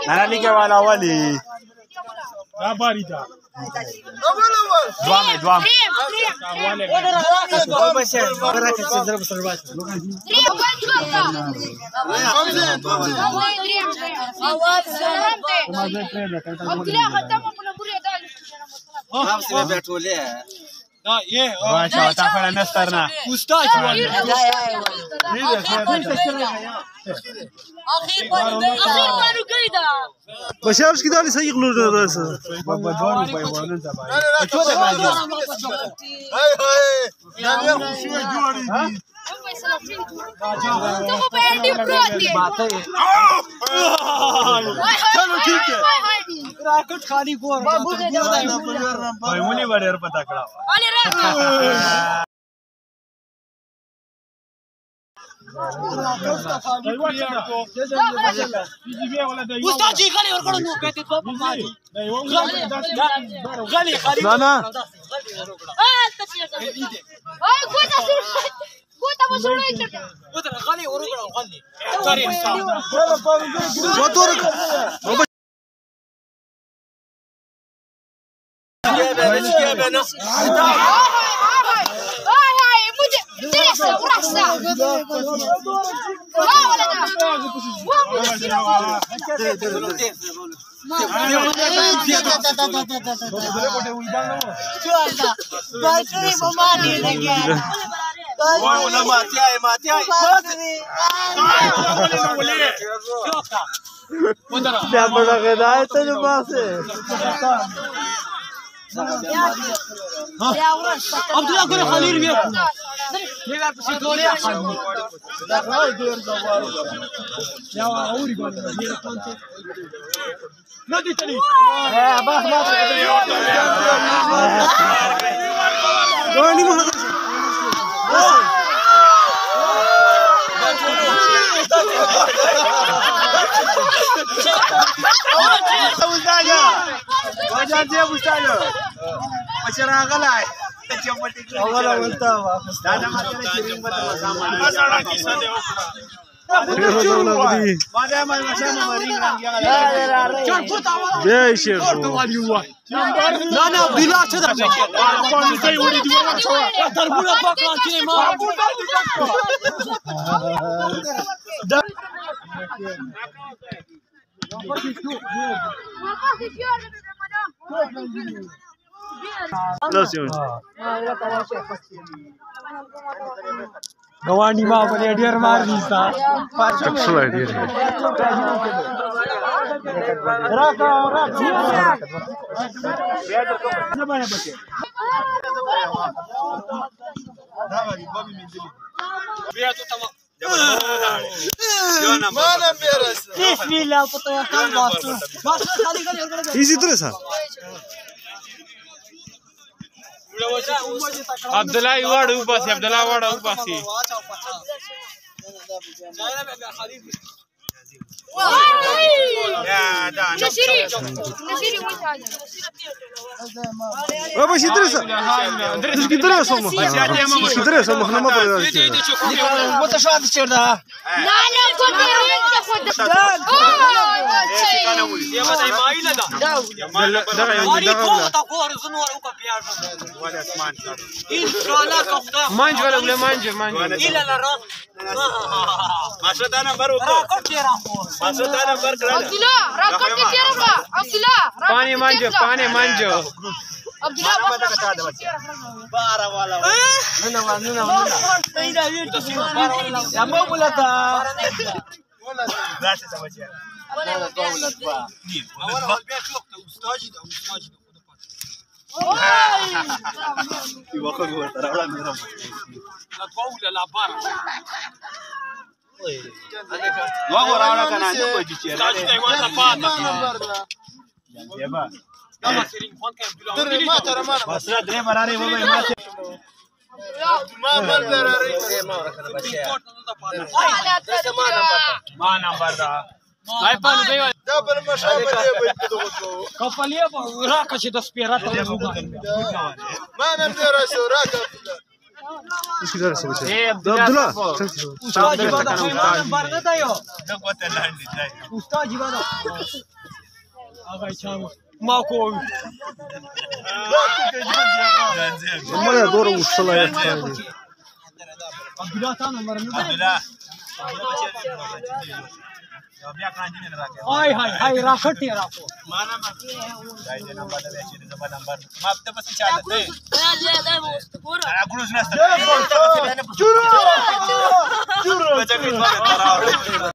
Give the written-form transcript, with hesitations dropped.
Nana lige wala wali. Doame. بشارش كده لسه يغلو راسه क्या बड़ा गदा है तेरे पास अब्दुल्ला को खलील भी गवानी माँ बोले डियर मार दी था इसी तरह सा Abdullah ward upasi Abdullah ward upasi Baba și trebuie să trebuie să mă trebuie să mă nu mă trebuie वो तो शादी छोड़ दा manj wala ule manj إلى الرا Masuk tanam baru tu. Masuk tanam baru kerana. Abdullah, rakam dia siapa? Abdullah, pane manjo. Abdullah, Mana kata ada macam. Bara wala. नूना يا ما ولا تا Berasa sama dia. Awal dia cok tu ustazi dah ustazi. Ibu aku gua terlalu merah. La qaula la bara. Gua orang kan anda pergi Taji tai wala pata. Ya ba. Kama siring Juan kan Abdullah. Masra dre marane baba masih. ما نمبر دا هاي په دې دا بل مشابه دی کپلې په راکه چې د سپیرات ما نن دې راشو راکه इसकी तरह से बचे अब्दुल्ला استاد جیبا دا نمبر نه دی دا کوته لاندې دی استاد جیبا دا هغه چا ما کو مالا دور وصل يا عبدالله تا نمبر نه عبدالله بیا کانجی نه راکه هاي هاي هاي راکټي راکو ما نمبر دای دې نمبر دا چې دې زما نمبر ما ته بس چاله دی اګروز نه ستاره چورو چورو بچا کې